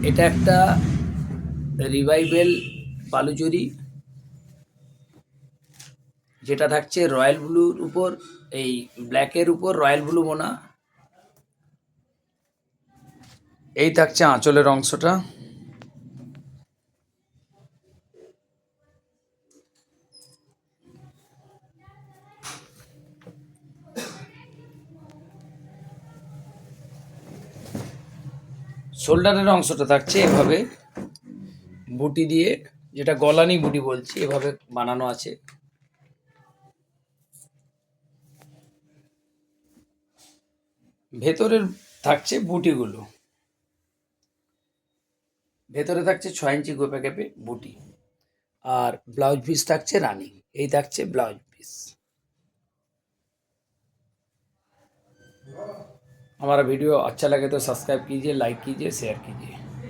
এটা একটা রিভাইভেল বালুচরি, যেটা থাকছে রয়্যাল ব্লুর উপর, এই ব্ল্যাকের উপর রয়্যাল ব্লু বোনা। এই থাকছে আঁচলের অংশটা। শোল্ডারের অংশটা থাকছে এভাবে বুটি দিয়ে, যেটা গলানি বুটি বলছি, এভাবে বানানো আছে। ভেতরের থাকছে বুটিগুলো, ভেতরে থাকছে 6 ইঞ্চি গোপে গেপে বুটি, আর ব্লাউজ পিস থাকছে রানিং। এই থাকছে ब्लाउज पीस। हमारा वीडियो अच्छा लगे तो सब्सक्राइब कीजिए, लाइक कीजिए, शेयर कीजिए।